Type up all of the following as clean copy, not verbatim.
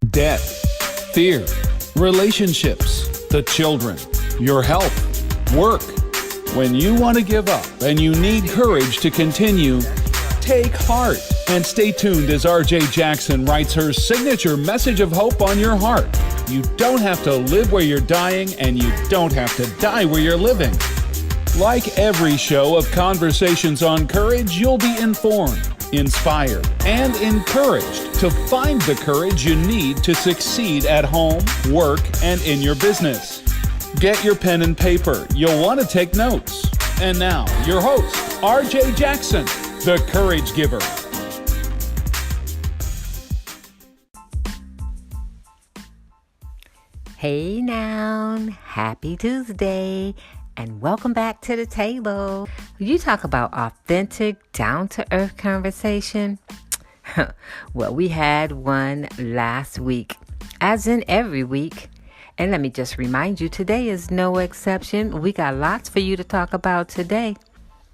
Debt, fear, relationships, the children, your health, work. When you want to give up and you need courage to continue, take heart and stay tuned as RJ Jackson writes her signature message of hope on your heart. You don't have to live where you're dying, and you don't have to die where you're living. Like every show of Conversations on Courage, you'll be informed, inspired, and encouraged to find the courage you need to succeed at home, work, and in your business. Get your pen and paper. You'll want to take notes. And now, your host, RJ Jackson, the Courage Giver. Hey now, happy Tuesday, and welcome back to the table. You talk about authentic, down-to-earth conversation. Well, we had one last week, as in every week. And let me just remind you, today is no exception. We got lots for you to talk about today.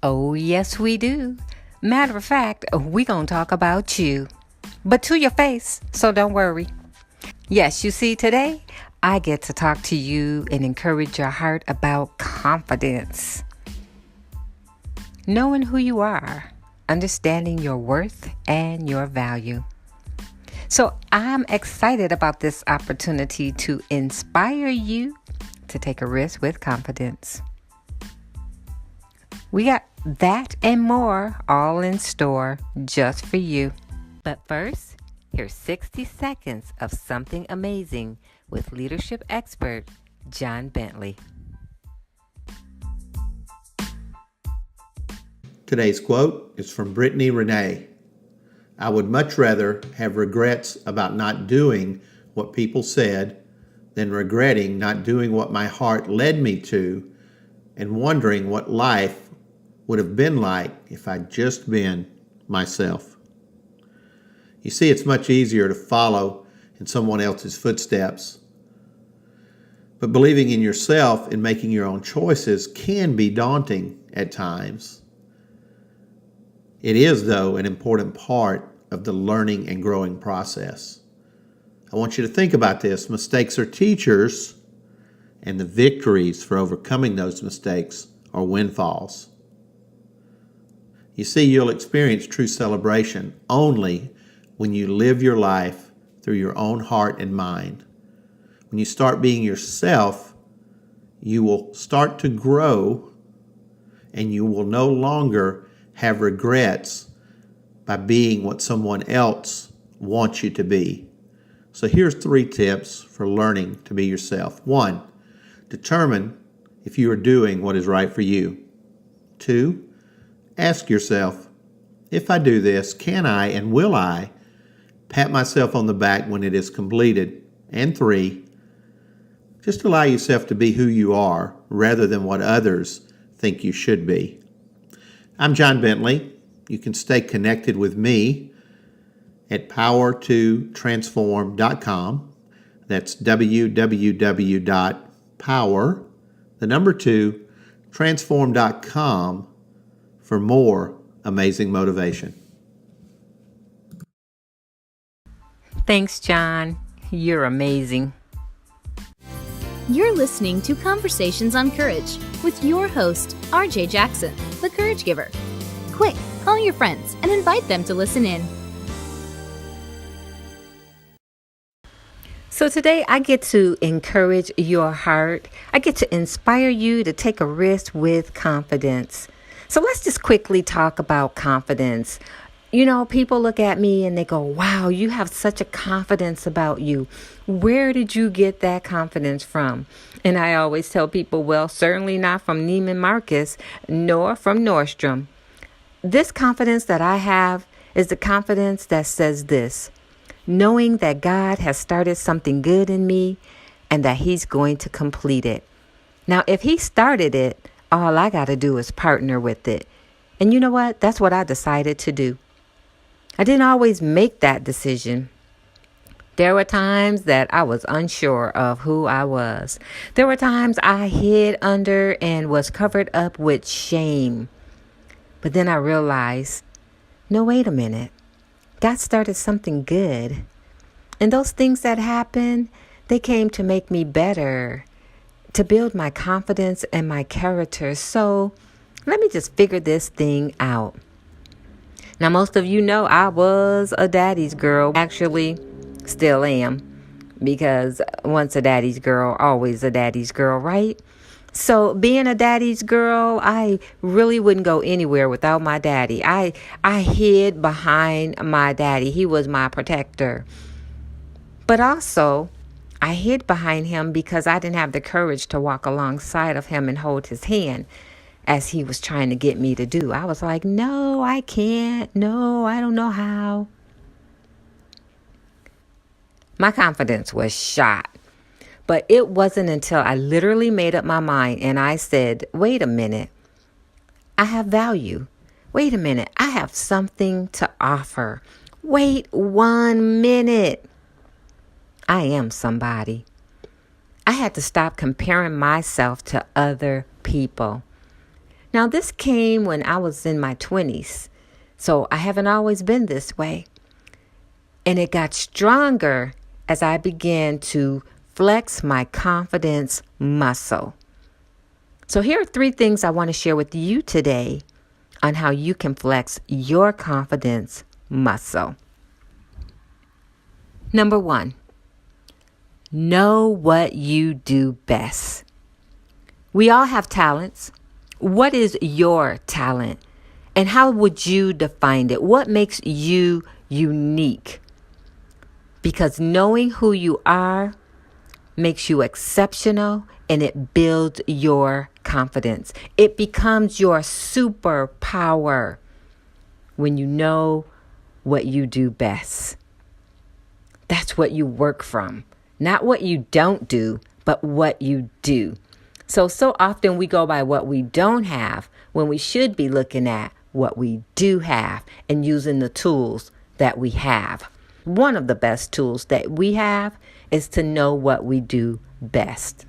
Oh, yes, we do. Matter of fact, we're going to talk about you, but to your face, so don't worry. Yes, you see, today, I get to talk to you and encourage your heart about confidence. Knowing who you are, understanding your worth and your value. So I'm excited about this opportunity to inspire you to take a risk with confidence. We got that and more all in store just for you. But first, here's 60 seconds of something amazing with leadership expert John Bentley. Today's quote is from Brittany Renee. I would much rather have regrets about not doing what people said than regretting not doing what my heart led me to and wondering what life would have been like if I'd just been myself. You see, it's much easier to follow in someone else's footsteps, but believing in yourself and making your own choices can be daunting at times. It is, though, an important part of the learning and growing process. I want you to think about this. Mistakes are teachers, and the victories for overcoming those mistakes are windfalls. You see, you'll experience true celebration only when you live your life through your own heart and mind. When you start being yourself, you will start to grow, and you will no longer have regrets by being what someone else wants you to be. So here's 3 tips for learning to be yourself. 1, determine if you are doing what is right for you. 2, ask yourself, if I do this, can I and will I pat myself on the back when it is completed? And 3, just allow yourself to be who you are rather than what others think you should be. I'm John Bentley. You can stay connected with me at power2transform.com. That's www.power2transform.com for more amazing motivation. Thanks, John. You're amazing. You're listening to Conversations on Courage with your host, RJ Jackson, the Courage Giver. Quick, call your friends and invite them to listen in. So today I get to encourage your heart. I get to inspire you to take a risk with confidence. So let's just quickly talk about confidence. You know, people look at me and they go, wow, you have such a confidence about you. Where did you get that confidence from? And I always tell people, well, certainly not from Neiman Marcus, nor from Nordstrom. This confidence that I have is the confidence that says this, knowing that God has started something good in me and that He's going to complete it. Now, if He started it, all I got to do is partner with it. And you know what? That's what I decided to do. I didn't always make that decision. There were times that I was unsure of who I was. There were times I hid under and was covered up with shame. But then I realized, no, wait a minute. God started something good. And those things that happened, they came to make me better, to build my confidence and my character. So let me just figure this thing out. Now, most of you know I was a daddy's girl. Actually, still am. Because once a daddy's girl, always a daddy's girl, right? So being a daddy's girl, I really wouldn't go anywhere without my daddy. I hid behind my daddy. He was my protector. But also, I hid behind him because I didn't have the courage to walk alongside of him and hold his hand as he was trying to get me to do. I was like, no, I can't. No, I don't know how. My confidence was shot. But it wasn't until I literally made up my mind and I said, wait a minute, I have value. Wait a minute, I have something to offer. Wait 1 minute. I am somebody. I had to stop comparing myself to other people. Now, this came when I was in my 20s, so I haven't always been this way. And it got stronger as I began to flex my confidence muscle. So here are 3 things I want to share with you today on how you can flex your confidence muscle. Number 1, know what you do best. We all have talents. What is your talent? And how would you define it? What makes you unique? Because knowing who you are makes you exceptional and it builds your confidence. It becomes your superpower when you know what you do best. That's what you work from. Not what you don't do, but what you do. So often we go by what we don't have when we should be looking at what we do have and using the tools that we have. One of the best tools that we have is to know what we do best.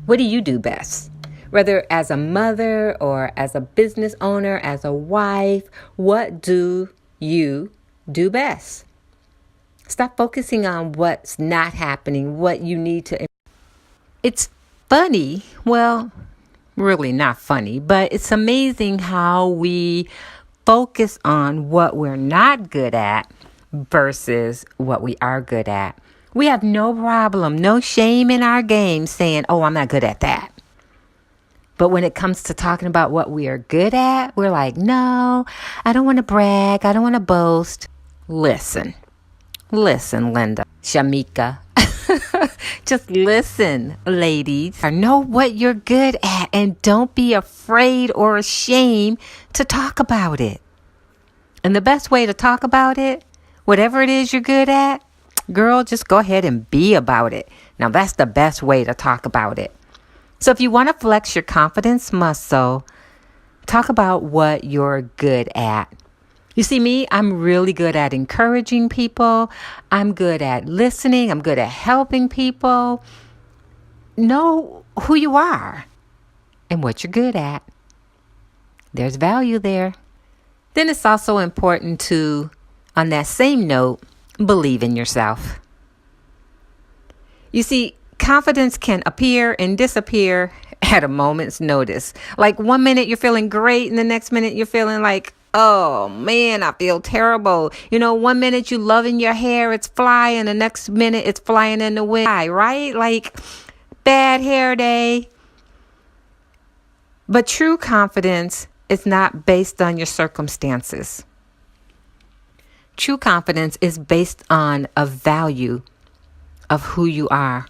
What do you do best? Whether as a mother or as a business owner, as a wife, what do you do best? Stop focusing on what's not happening, what you need to. It's funny, well, really not funny, but it's amazing how we focus on what we're not good at versus what we are good at. We have no problem, no shame in our game saying, oh, I'm not good at that. But when it comes to talking about what we are good at, we're like, no, I don't want to brag. I don't want to boast. Listen, Linda, Shamika. Just listen, ladies. Know what you're good at and don't be afraid or ashamed to talk about it. And the best way to talk about it, whatever it is you're good at, girl, just go ahead and be about it. Now, that's the best way to talk about it. So if you want to flex your confidence muscle, talk about what you're good at. You see me, I'm really good at encouraging people. I'm good at listening. I'm good at helping people. Know who you are and what you're good at. There's value there. Then it's also important to, on that same note, believe in yourself. You see, confidence can appear and disappear at a moment's notice. Like 1 minute you're feeling great and the next minute you're feeling like, oh man, I feel terrible. 1 minute you loving your hair, it's flying. The next minute it's flying in the wind, right? Like bad hair day. But true confidence is not based on your circumstances. True confidence is based on a value of who you are.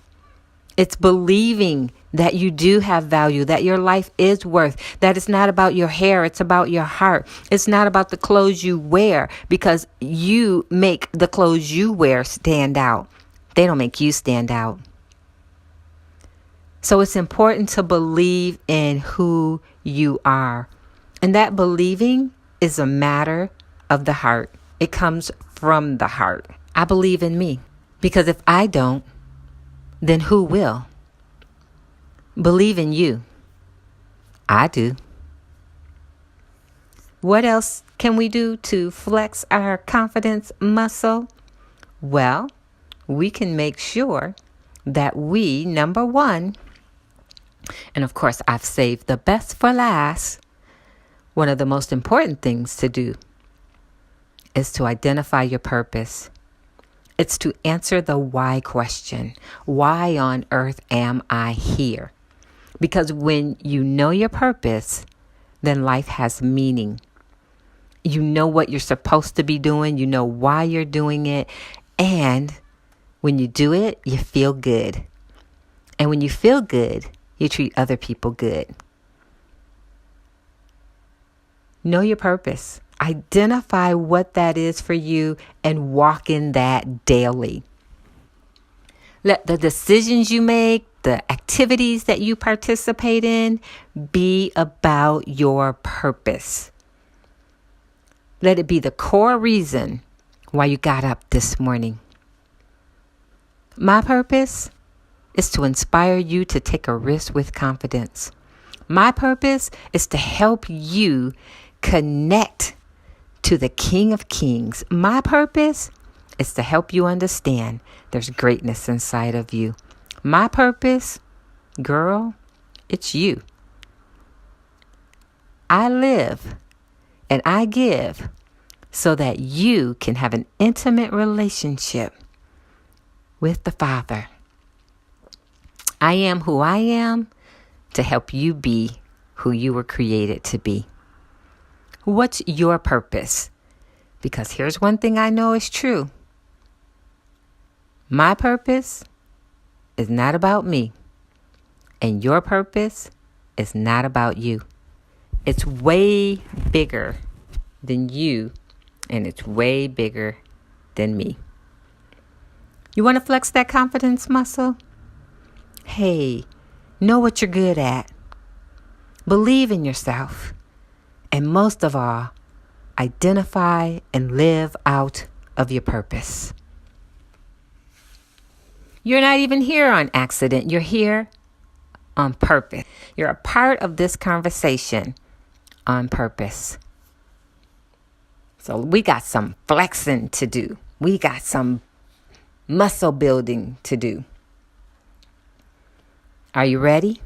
It's believing that you do have value, that your life is worth, that it's not about your hair, it's about your heart. It's not about the clothes you wear, because you make the clothes you wear stand out. They don't make you stand out. So it's important to believe in who you are. And that believing is a matter of the heart. It comes from the heart. I believe in me, because if I don't, then who will? Believe in you. I do. What else can we do to flex our confidence muscle? Well, we can make sure that we, number one, and of course I've saved the best for last, one of the most important things to do is to identify your purpose. It's to answer the why question. Why on earth am I here? Because when you know your purpose, then life has meaning. You know what you're supposed to be doing. You know why you're doing it. And when you do it, you feel good. And when you feel good, you treat other people good. Know your purpose. Identify what that is for you and walk in that daily. Let the decisions you make, the activities that you participate in, be about your purpose. Let it be the core reason why you got up this morning. My purpose is to inspire you to take a risk with confidence. My purpose is to help you connect to the King of Kings. My purpose is to help you understand there's greatness inside of you. My purpose, girl, it's you. I live and I give so that you can have an intimate relationship with the Father. I am who I am to help you be who you were created to be. What's your purpose? Because here's one thing I know is true. My purpose is not about me. And your purpose is not about you. It's way bigger than you. And it's way bigger than me. You want to flex that confidence muscle? Hey, know what you're good at. Believe in yourself. And most of all, identify and live out of your purpose. You're not even here on accident. You're here on purpose. You're a part of this conversation on purpose. So we got some flexing to do. We got some muscle building to do. Are you ready?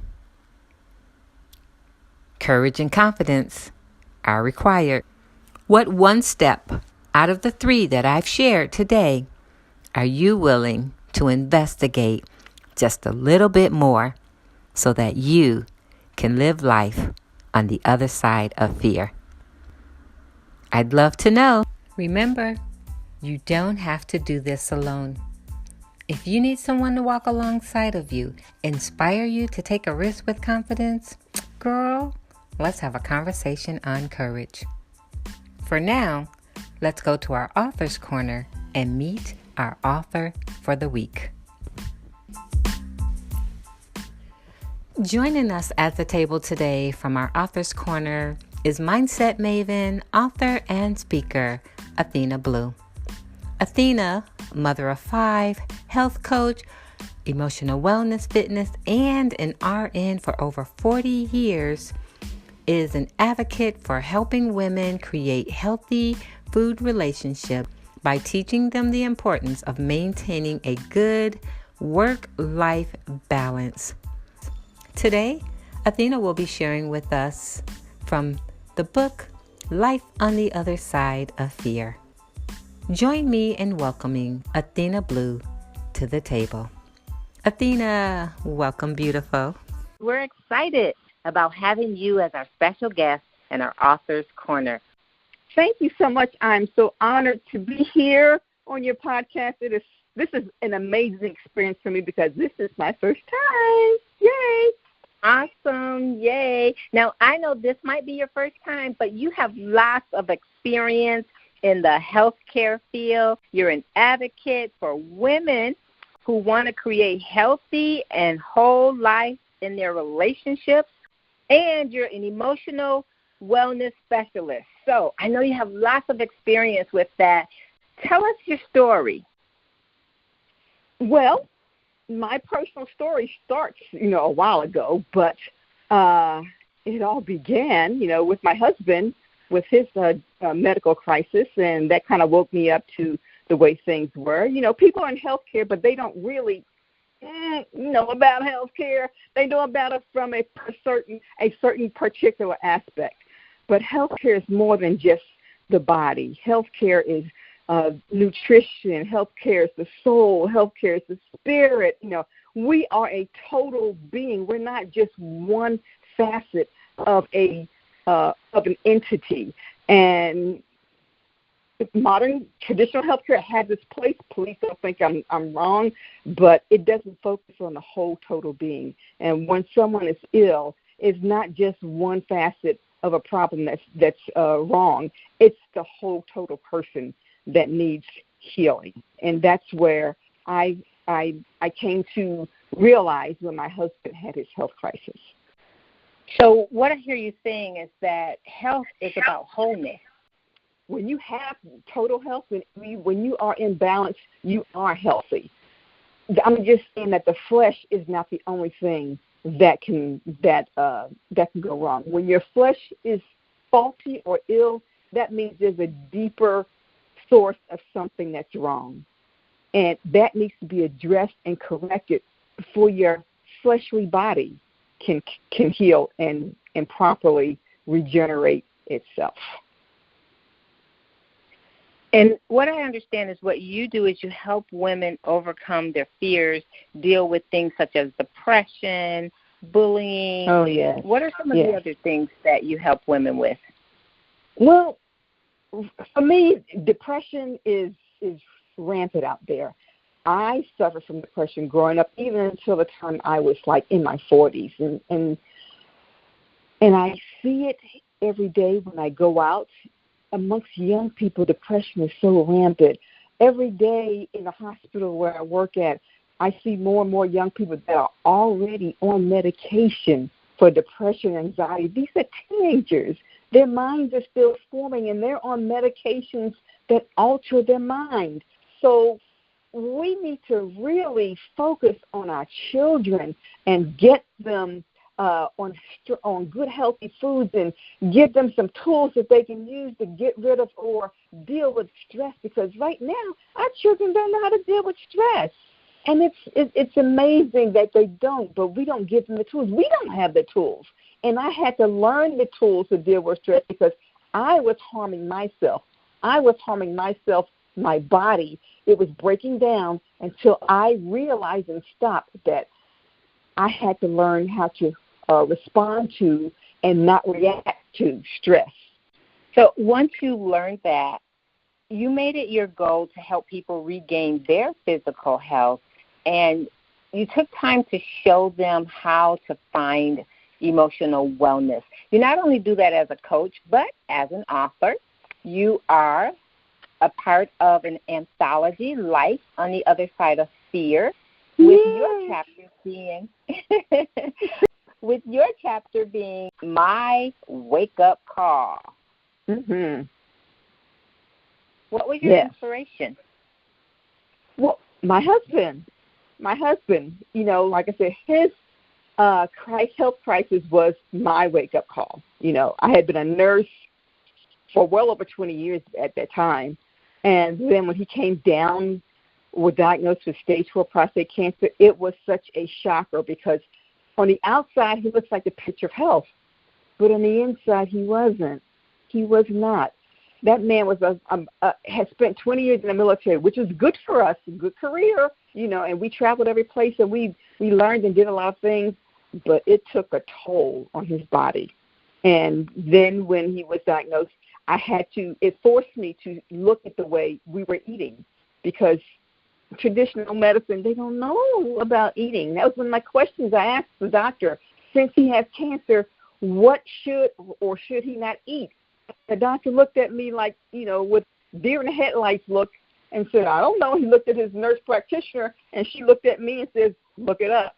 Courage and confidence are required. What one step out of the 3 that I've shared today are you willing to investigate just a little bit more so that you can live life on the other side of fear? I'd love to know. Remember, you don't have to do this alone. If you need someone to walk alongside of you, inspire you to take a risk with confidence, girl, let's have a conversation on courage. For now, let's go to our author's corner and meet our author for the week. Joining us at the table today from our author's corner is mindset maven, author, and speaker, Athena Blue. Athena, mother of 5, health coach, emotional wellness, fitness, and an RN for over 40 years, is an advocate for helping women create healthy food relationships by teaching them the importance of maintaining a good work-life balance. Today, Athena will be sharing with us from the book, Life on the Other Side of Fear. Join me in welcoming Athena Blue to the table. Athena, welcome, beautiful. We're excited about having you as our special guest in our Author's Corner. Thank you so much. I'm so honored to be here on your podcast. This is an amazing experience for me because this is my first time. Yay! Awesome. Yay. Now, I know this might be your first time, but you have lots of experience in the healthcare field. You're an advocate for women who want to create healthy and whole life in their relationships, and you're an emotional wellness specialist. So I know you have lots of experience with that. Tell us your story. Well, my personal story starts, a while ago, but it all began, with my husband with his medical crisis, and that kind of woke me up to the way things were. You know, people are in healthcare, but they don't really know about healthcare. They know about it from a certain particular aspect. But healthcare is more than just the body. Healthcare is nutrition. Healthcare is the soul. Healthcare is the spirit. You know, we are a total being. We're not just one facet of an entity. And modern traditional healthcare has its place. Please don't think I'm wrong, but it doesn't focus on the whole total being. And when someone is ill, it's not just one facet of a problem that's wrong. It's the whole total person that needs healing. And that's where I came to realize when my husband had his health crisis. So what I hear you saying is that health is about wholeness. When you have total health, when you are in balance, you are healthy. I'm just saying that the flesh is not the only thing that can go wrong. When your flesh is faulty or ill, that means there's a deeper source of something that's wrong, and that needs to be addressed and corrected before your fleshly body can heal and properly regenerate itself. And what I understand is what you do is you help women overcome their fears, deal with things such as depression, bullying. Oh, yes. What are some of the other things that you help women with? Well, for me, depression is rampant out there. I suffered from depression growing up, even until the time I was like in my 40s. And I see it every day when I go out. Amongst young people, depression is so rampant. Every day in the hospital where I work at, I see more and more young people that are already on medication for depression and anxiety. These are teenagers. Their minds are still forming, and they're on medications that alter their mind. So we need to really focus on our children and get them on good, healthy foods, and give them some tools that they can use to get rid of or deal with stress. Because right now, our children don't know how to deal with stress. And it's amazing that they don't, but we don't give them the tools. We don't have the tools. And I had to learn the tools to deal with stress because I was harming myself. My body. It was breaking down until I realized and stopped that I had to learn how to respond to and not react to stress. So once you learned that, you made it your goal to help people regain their physical health, and you took time to show them how to find emotional wellness. You not only do that as a coach, but as an author. You are a part of an anthology, Life on the Other Side of Fear, with your chapter being My Wake Up Call. Mm-hmm. What was your inspiration? Well, my husband, you know, like I said, his health crisis was my wake-up call. You know, I had been a nurse for well over 20 years at that time. And then when he came down, was diagnosed with stage 4 prostate cancer, it was such a shocker because on the outside, he looks like the picture of health. But on the inside, he wasn't. He was not. That man was had spent 20 years in the military, which was good for us, a good career, you know, and we traveled every place and we learned and did a lot of things, but it took a toll on his body. And then when he was diagnosed, it forced me to look at the way we were eating because traditional medicine, they don't know about eating. That was one of my questions I asked the doctor. Since he has cancer, what should or should he not eat? The doctor looked at me like, you know, with deer in the headlights look and said, I don't know. He looked at his nurse practitioner, and she looked at me and said, look it up.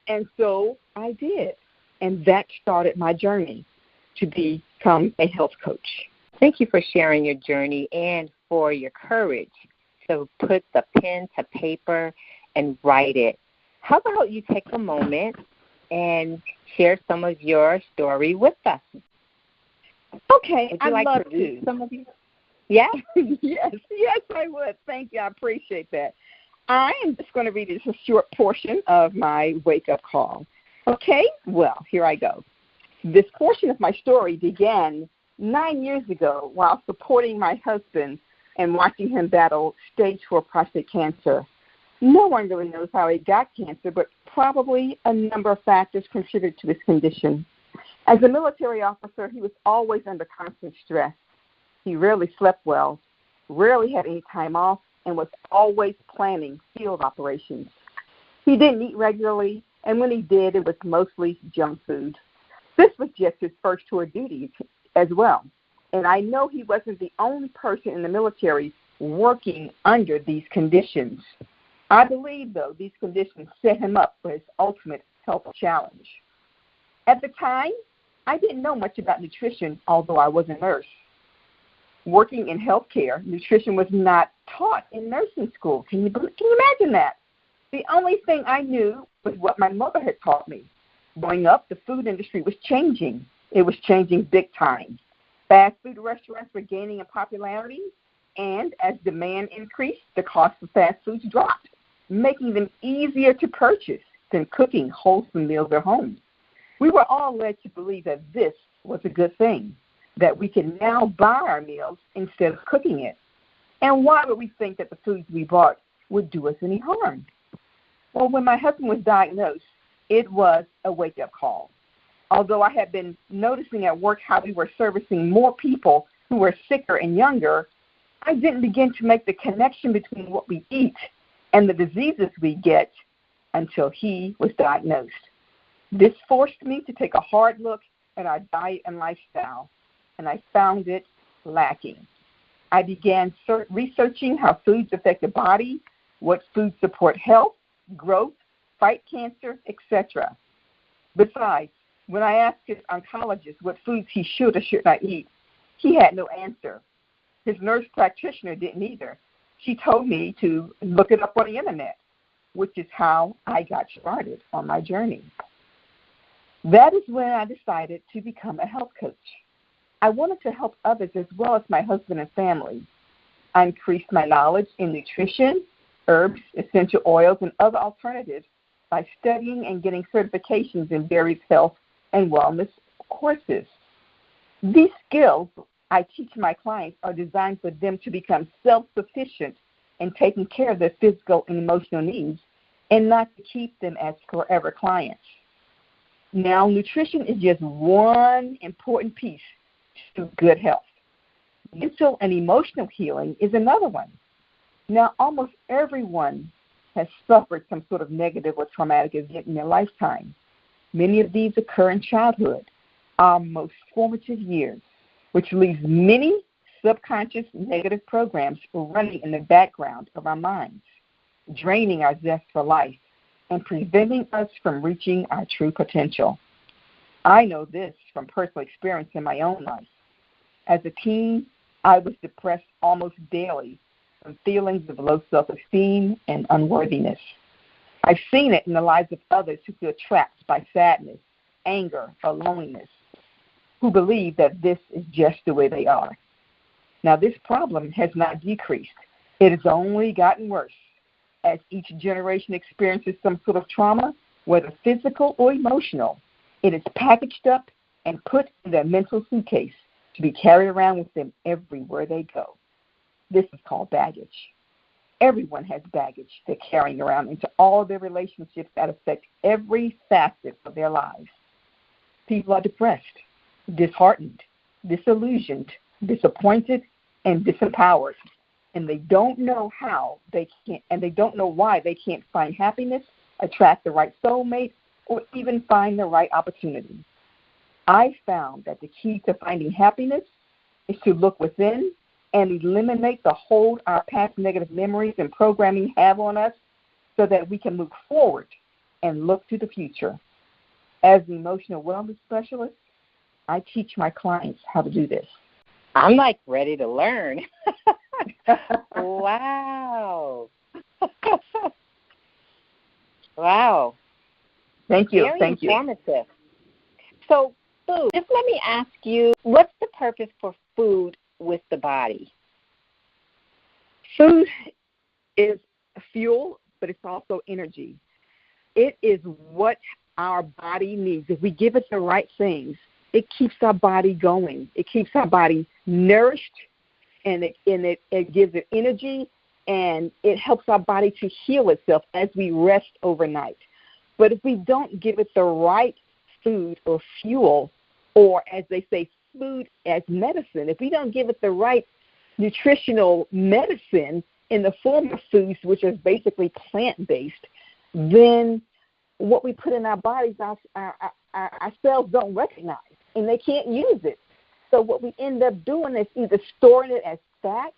And so I did. And that started my journey to become a health coach. Thank you for sharing your journey and for your courage to put the pen to paper and write it. How about you take a moment and share some of your story with us? Okay, Would you I'd like love to read to. some of these? Yeah? Yes, I would. Thank you. I appreciate that. I am just going to read just a short portion of my wake-up call. Okay? Well, here I go. This portion of my story began 9 years ago while supporting my husband and watching him battle stage 4 prostate cancer. No one really knows how he got cancer, but probably a number of factors contributed to his condition. As a military officer, he was always under constant stress. He rarely slept well, rarely had any time off, and was always planning field operations. He didn't eat regularly, and when he did, it was mostly junk food. This was just his first tour of duty as well. And I know he wasn't the only person in the military working under these conditions. I believe, though, these conditions set him up for his ultimate health challenge. At the time, I didn't know much about nutrition, although I was a nurse. Working in healthcare, nutrition was not taught in nursing school. Can you imagine that? The only thing I knew was what my mother had taught me. Growing up, the food industry was changing. It was changing big time. Fast food restaurants were gaining in popularity, and as demand increased, the cost of fast foods dropped, making them easier to purchase than cooking wholesome meals at home. We were all led to believe that this was a good thing, that we can now buy our meals instead of cooking it. And why would we think that the foods we bought would do us any harm? Well, when my husband was diagnosed, it was a wake-up call. Although I had been noticing at work how we were servicing more people who were sicker and younger, I didn't begin to make the connection between what we eat and the diseases we get until he was diagnosed. This forced me to take a hard look at our diet and lifestyle, and I found it lacking. I began researching how foods affect the body, what foods support health, growth, fight cancer, etc. Besides, when I asked his oncologist what foods he should or should not eat, he had no answer. His nurse practitioner didn't either. She told me to look it up on the internet, which is how I got started on my journey. That is when I decided to become a health coach. I wanted to help others as well as my husband and family. I increased my knowledge in nutrition, herbs, essential oils, and other alternatives by studying and getting certifications in various health and wellness courses. These skills I teach my clients are designed for them to become self-sufficient in taking care of their physical and emotional needs and not to keep them as forever clients. Now, nutrition is just one important piece to good health. Mental and emotional healing is another one. Now, almost everyone has suffered some sort of negative or traumatic event in their lifetime. Many of these occur in childhood, our most formative years, which leaves many subconscious negative programs running in the background of our minds, draining our zest for life and preventing us from reaching our true potential. I know this from personal experience in my own life. As a teen, I was depressed almost daily from feelings of low self-esteem and unworthiness. I've seen it in the lives of others who feel trapped by sadness, anger, or loneliness, who believe that this is just the way they are. Now, this problem has not decreased. It has only gotten worse. As each generation experiences some sort of trauma, whether physical or emotional, it is packaged up and put in their mental suitcase to be carried around with them everywhere they go. This is called baggage. Everyone has baggage they're carrying around into all their relationships that affect every facet of their lives. People are depressed, disheartened, disillusioned, disappointed, and disempowered. And they don't know how they can't, and they don't know why they can't find happiness, attract the right soulmate, or even find the right opportunity. I found that the key to finding happiness is to look within and eliminate the hold our past negative memories and programming have on us so that we can move forward and look to the future. As an emotional wellness specialist, I teach my clients how to do this. I'm like ready to learn. Wow. Wow. Thank you. Very Thank you. informative. So food. Just let me ask you, what's the purpose for food with the body? Food is fuel, but it's also energy. It is what our body needs. If we give it the right things, it keeps our body going. It keeps our body nourished, and it gives it energy, and it helps our body to heal itself as we rest overnight. But if we don't give it the right food or fuel, or as they say, food as medicine, if we don't give it the right nutritional medicine in the form of foods, which is basically plant-based, then what we put in our bodies, our cells don't recognize, and they can't use it. So what we end up doing is either storing it as fat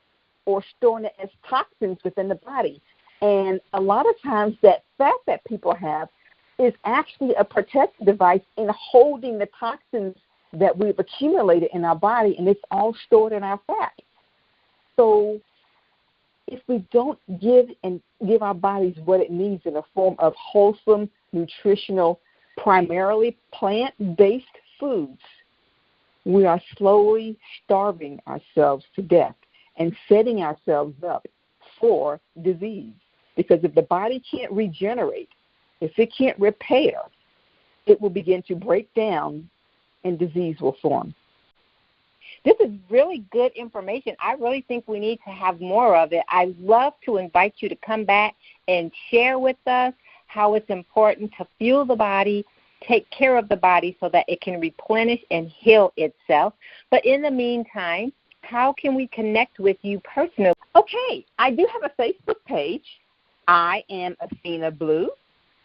or storing it as toxins within the body. And a lot of times that fat that people have is actually a protective device in holding the toxins that we've accumulated in our body, and it's all stored in our fat. So if we don't give our bodies what it needs in the form of wholesome, nutritional, primarily plant-based foods, we are slowly starving ourselves to death and setting ourselves up for disease. Because if the body can't regenerate, if it can't repair, it will begin to break down and disease will form. This is really good information. I really think we need to have more of it. I'd love to invite you to come back and share with us how it's important to fuel the body, take care of the body so that it can replenish and heal itself. But in the meantime, how can we connect with you personally? Okay, I do have a Facebook page. I am Athena Blue.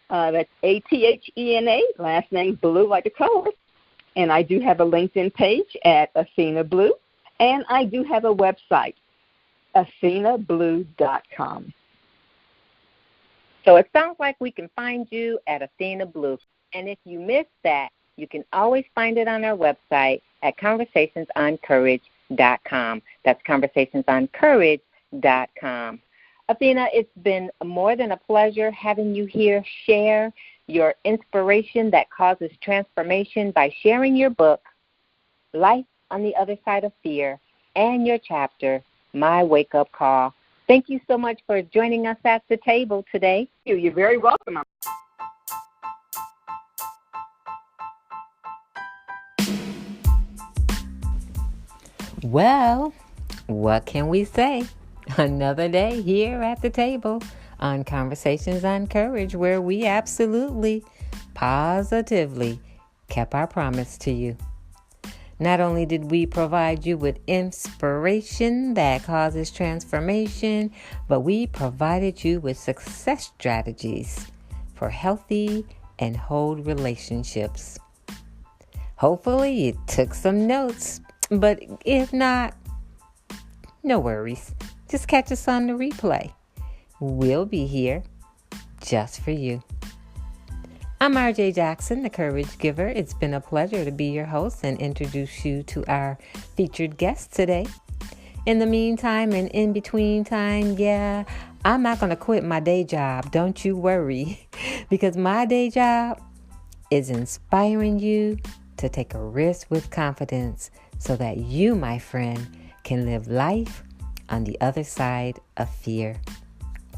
That's Athena, last name Blue like the color. And I do have a LinkedIn page at Athena Blue. And I do have a website, athenablue.com. So it sounds like we can find you at Athena Blue. And if you missed that, you can always find it on our website at conversationsoncourage.com. That's conversationsoncourage.com. Athena, it's been more than a pleasure having you here share your inspiration that causes transformation by sharing your book, Life on the Other Side of Fear, and your chapter, My Wake Up Call. Thank you so much for joining us at the table today. You're very welcome. Well, what can we say? Another day here at the table on Conversations on Courage, where we absolutely, positively kept our promise to you. Not only did we provide you with inspiration that causes transformation, but we provided you with success strategies for healthy and whole relationships. Hopefully you took some notes, but if not, no worries. Just catch us on the replay. We'll be here just for you. I'm RJ Jackson, the Courage Giver. It's been a pleasure to be your host and introduce you to our featured guest today. In the meantime and in between time, I'm not going to quit my day job. Don't you worry. Because my day job is inspiring you to take a risk with confidence so that you, my friend, can live life on the other side of fear.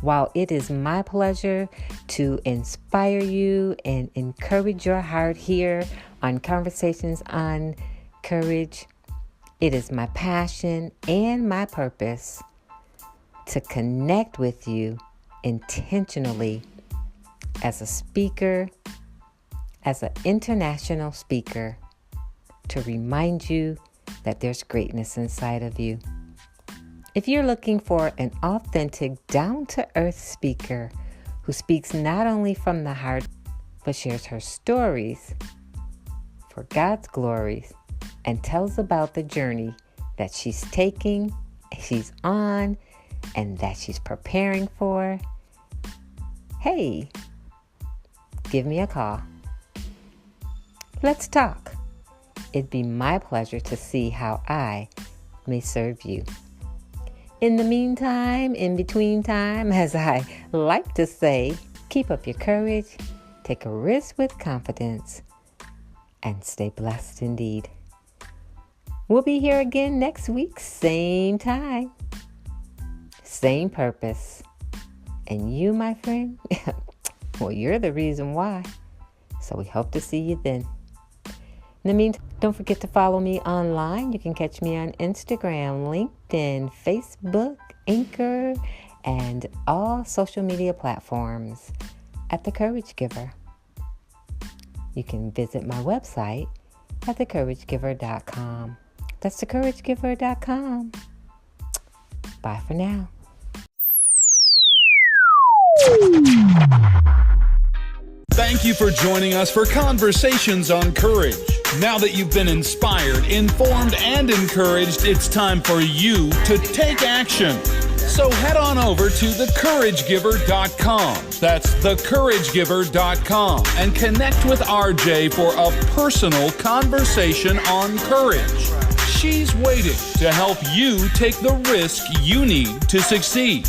While it is my pleasure to inspire you and encourage your heart here on Conversations on Courage, it is my passion and my purpose to connect with you intentionally as a speaker, as an international speaker, to remind you that there's greatness inside of you. If you're looking for an authentic, down-to-earth speaker who speaks not only from the heart, but shares her stories for God's glories and tells about the journey that she's taking, she's on, and that she's preparing for, hey, give me a call. Let's talk. It'd be my pleasure to see how I may serve you. In the meantime, in between time, as I like to say, keep up your courage, take a risk with confidence, and stay blessed indeed. We'll be here again next week, same time, same purpose. And you, my friend, well, you're the reason why. So we hope to see you then. In the meantime, don't forget to follow me online. You can catch me on Instagram, LinkedIn, Facebook, Anchor, and all social media platforms at The Courage Giver. You can visit my website at thecouragegiver.com. That's thecouragegiver.com. Bye for now. Thank you for joining us for Conversations on Courage. Now that you've been inspired, informed, and encouraged, it's time for you to take action. So head on over to thecouragegiver.com. That's thecouragegiver.com and connect with RJ for a personal conversation on courage. She's waiting to help you take the risk you need to succeed.